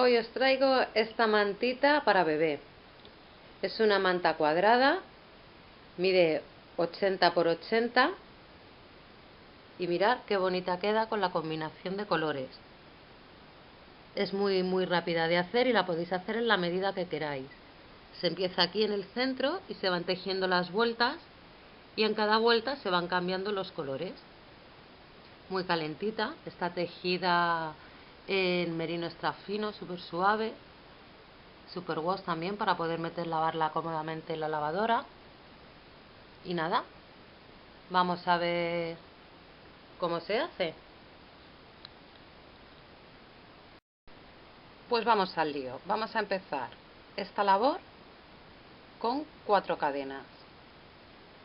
Hoy os traigo esta mantita para bebé. Es una manta cuadrada, mide 80 por 80 y mirad qué bonita queda con la combinación de colores. Es muy rápida de hacer y la podéis hacer en la medida que queráis. Se empieza aquí en el centro y se van tejiendo las vueltas y en cada vuelta se van cambiando los colores. Muy calentita, está tejida en merino extra fino, súper suave. Super wash también para poder lavarla cómodamente en la lavadora. Y nada, vamos a ver cómo se hace. Pues vamos al lío. Vamos a empezar esta labor con 4 cadenas.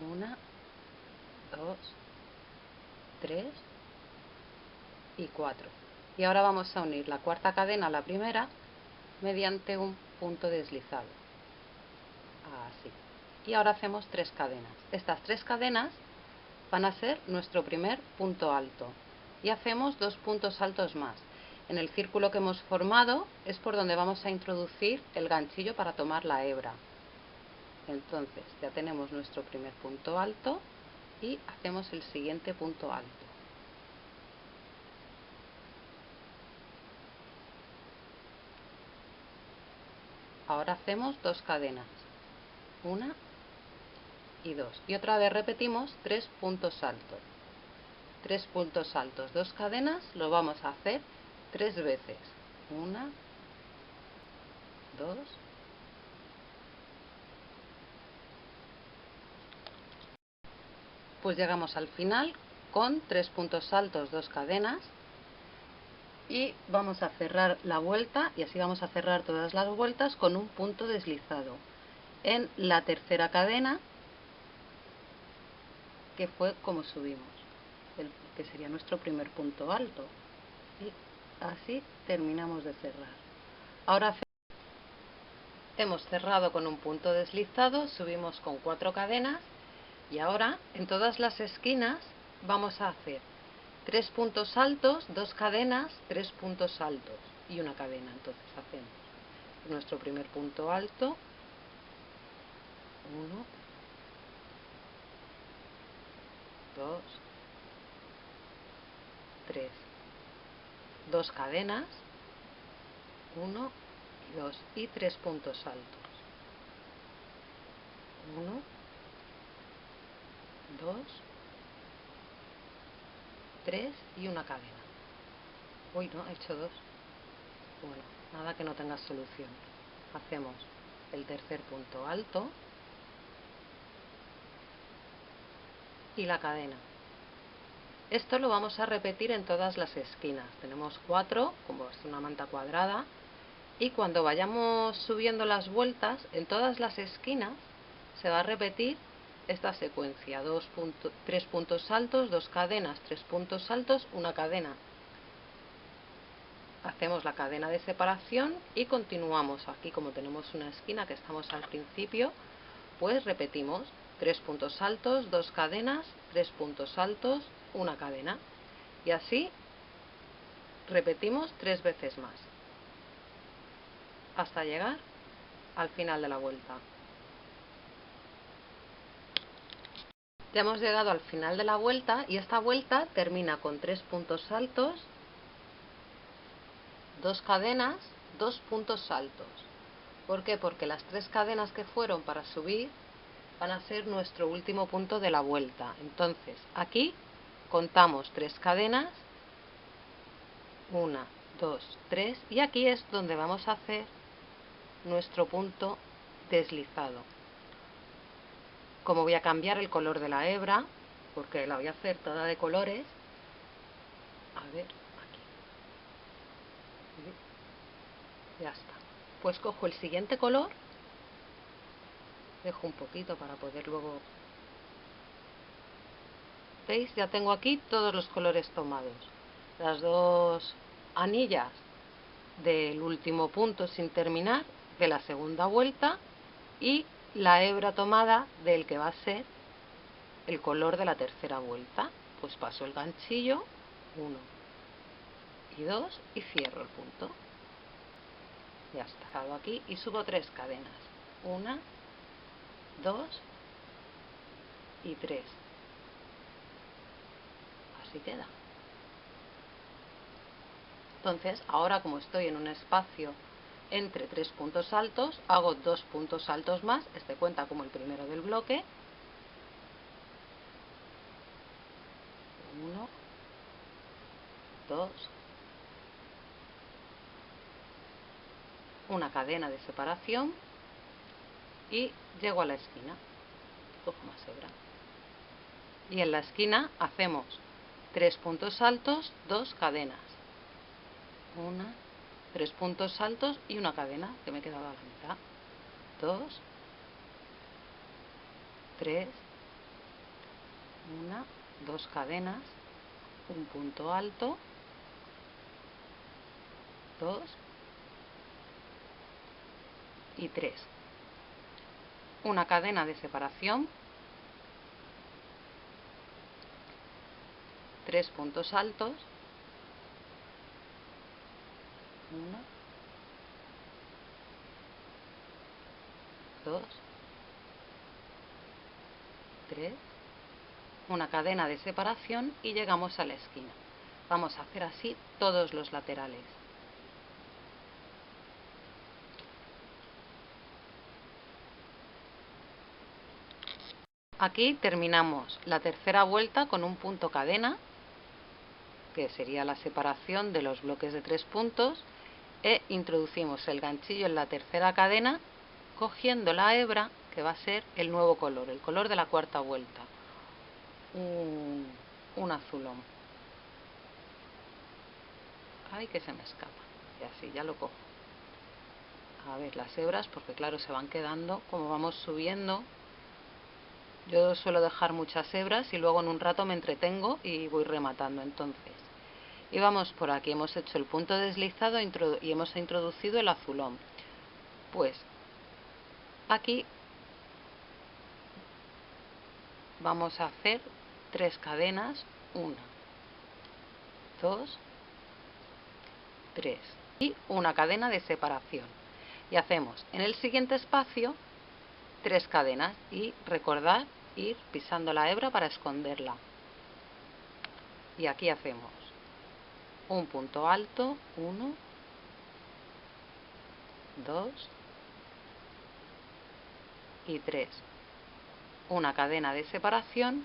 1, 2, 3 y 4. Y ahora vamos a unir la cuarta cadena a la primera mediante un punto deslizado. Así. Y ahora hacemos 3 cadenas. Estas 3 cadenas van a ser nuestro primer punto alto. Y hacemos 2 puntos altos más. En el círculo que hemos formado es por donde vamos a introducir el ganchillo para tomar la hebra. Entonces ya tenemos nuestro primer punto alto y hacemos el siguiente punto alto. Ahora hacemos 2 cadenas, 1 y 2. Y otra vez repetimos 3 puntos altos. 3 puntos altos, 2 cadenas, lo vamos a hacer 3 veces. 1, 2, pues llegamos al final con 3 puntos altos, 2 cadenas y vamos a cerrar la vuelta y así vamos a cerrar todas las vueltas con un punto deslizado en la tercera cadena, que fue como subimos, que sería nuestro primer punto alto, y así terminamos de cerrar. Ahora hemos cerrado con un punto deslizado, subimos con 4 cadenas y ahora en todas las esquinas vamos a hacer 3 puntos altos, 2 cadenas, 3 puntos altos y una cadena. Entonces hacemos nuestro primer punto alto, 1, 2, 3, 2 cadenas, 1 y 2 y 3 puntos altos, 1, 2, 3 y una cadena. Uy, no, he hecho 2. Bueno, nada que no tenga solución. Hacemos el tercer punto alto y la cadena. Esto lo vamos a repetir en todas las esquinas. Tenemos 4, como es una manta cuadrada, y cuando vayamos subiendo las vueltas, en todas las esquinas se va a repetir esta secuencia: 3 puntos altos, 2 cadenas, 3 puntos altos, una cadena. Hacemos la cadena de separación y continuamos. Aquí, como tenemos una esquina que estamos al principio, pues repetimos 3 puntos altos, 2 cadenas, 3 puntos altos, una cadena. Y así repetimos 3 veces más, hasta llegar al final de la vuelta. Ya hemos llegado al final de la vuelta y esta vuelta termina con 3 puntos altos, 2 cadenas, 2 puntos altos. ¿Por qué? Porque las 3 cadenas que fueron para subir van a ser nuestro último punto de la vuelta. Entonces aquí contamos 3 cadenas, 1, 2, 3 y aquí es donde vamos a hacer nuestro punto deslizado. Como voy a cambiar el color de la hebra, porque la voy a hacer toda de colores, a ver, aquí, ya está. Pues cojo el siguiente color, dejo un poquito para poder luego... ¿Veis? Ya tengo aquí todos los colores tomados. Las 2 anillas del último punto sin terminar de la segunda vuelta y la hebra tomada del que va a ser el color de la tercera vuelta. Pues paso el ganchillo, 1 y 2 y cierro el punto. Ya está. Hago aquí y subo 3 cadenas. 1, 2 y 3. Así queda. Entonces, ahora como estoy en un espacio entre 3 puntos altos, hago 2 puntos altos más. Este cuenta como el primero del bloque. 1, 2, una cadena de separación y llego a la esquina. Cojo más hebra. Y en la esquina hacemos 3 puntos altos, 2 cadenas. 1, 3 puntos altos y una cadena que me he quedado a la mitad. 2, 3, 1, 2 cadenas, un punto alto, 2 y 3. Una cadena de separación, 3 puntos altos, 1, 2, 3, una cadena de separación y llegamos a la esquina. Vamos a hacer así todos los laterales. Aquí terminamos la tercera vuelta con un punto cadena, que sería la separación de los bloques de 3 puntos, e introducimos el ganchillo en la tercera cadena, cogiendo la hebra, que va a ser el nuevo color, el color de la cuarta vuelta, un azulón. Ay, que se me escapa. Y así ya lo cojo. A ver las hebras, porque claro, se van quedando como vamos subiendo. Yo suelo dejar muchas hebras y luego en un rato me entretengo y voy rematando. Entonces, y vamos por aquí, hemos hecho el punto deslizado y hemos introducido el azulón. Pues aquí vamos a hacer 3 cadenas, 1, 2, 3 y una cadena de separación. Y hacemos en el siguiente espacio 3 cadenas y recordad ir pisando la hebra para esconderla. Y aquí hacemos un punto alto, 1, 2 y 3. Una cadena de separación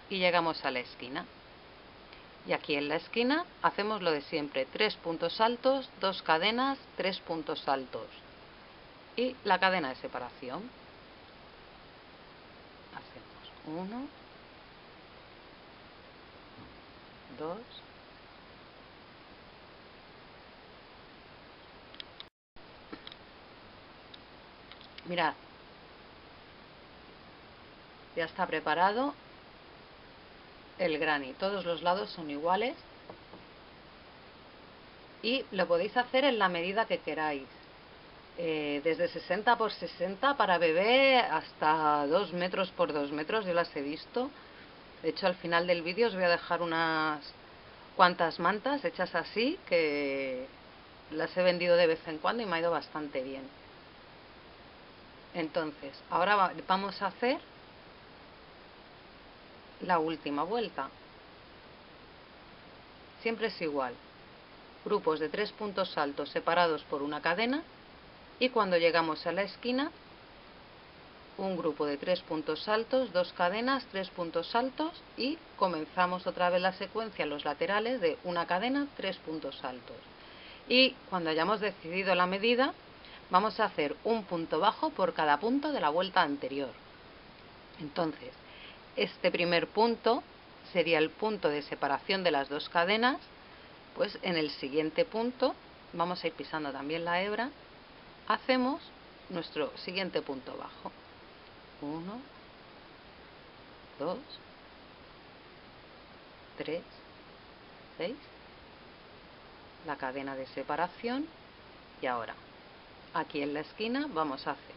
y llegamos a la esquina. Y aquí en la esquina hacemos lo de siempre, 3 puntos altos, 2 cadenas, 3 puntos altos y la cadena de separación. Hacemos 1, 2, mirad, ya está preparado el granny. Todos los lados son iguales y lo podéis hacer en la medida que queráis. Desde 60 por 60 para bebé hasta 2 metros por 2 metros, yo las he visto. De hecho, al final del vídeo os voy a dejar unas cuantas mantas hechas así, que las he vendido de vez en cuando y me ha ido bastante bien. Entonces, ahora vamos a hacer la última vuelta. Siempre es igual. Grupos de 3 puntos altos separados por una cadena y cuando llegamos a la esquina, un grupo de 3 puntos altos, 2 cadenas, 3 puntos altos y comenzamos otra vez la secuencia en los laterales de una cadena, 3 puntos altos. Y cuando hayamos decidido la medida, vamos a hacer un punto bajo por cada punto de la vuelta anterior. Entonces, este primer punto sería el punto de separación de las 2 cadenas, pues en el siguiente punto, vamos a ir pisando también la hebra, hacemos nuestro siguiente punto bajo. 1, 2, 3, 6, la cadena de separación y ahora aquí en la esquina vamos a hacer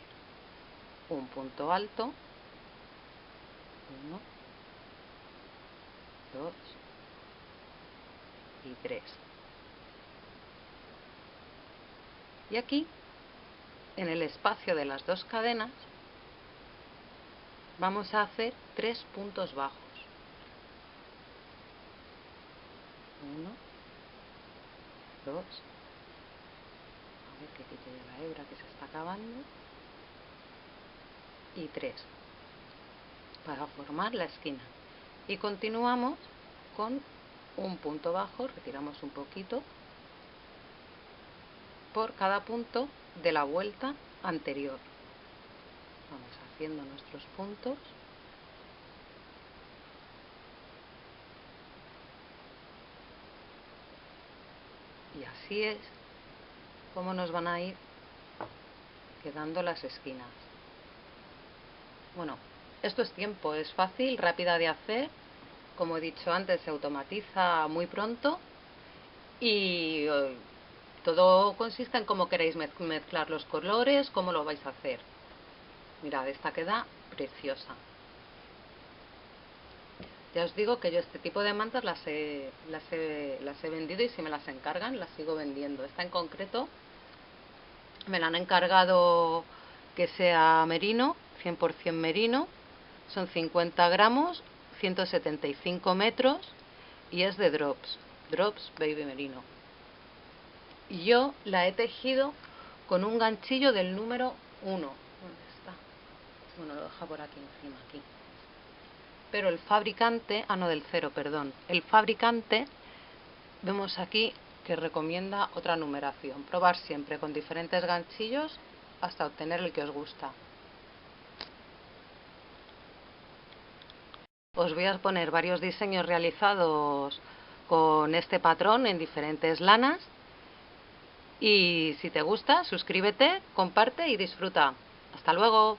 un punto alto, 1, 2 y 3. Y aquí, en el espacio de las dos cadenas, vamos a hacer 3 puntos bajos. 1, 2, a ver que quite ya la hebra que se está acabando, y 3, para formar la esquina. Y continuamos con un punto bajo, retiramos un poquito, por cada punto de la vuelta anterior. Vamos haciendo nuestros puntos. Y así es como nos van a ir quedando las esquinas. Bueno, esto es tiempo, es fácil, rápida de hacer. Como he dicho antes, se automatiza muy pronto y todo consiste en cómo queréis mezclar los colores, cómo lo vais a hacer. Mirad, esta queda preciosa. Ya os digo que yo este tipo de mantas las he vendido, y si me las encargan las sigo vendiendo. Esta en concreto me la han encargado que sea merino, 100% merino. Son 50 gramos, 175 metros y es de Drops Baby Merino. Y yo la he tejido con un ganchillo del número 1. ¿Dónde está? Bueno, lo deja por aquí encima, aquí. Pero el fabricante, no, del 0, perdón. El fabricante, vemos aquí que recomienda otra numeración. Probar siempre con diferentes ganchillos hasta obtener el que os gusta. Os voy a poner varios diseños realizados con este patrón en diferentes lanas. Y si te gusta, suscríbete, comparte y disfruta. Hasta luego.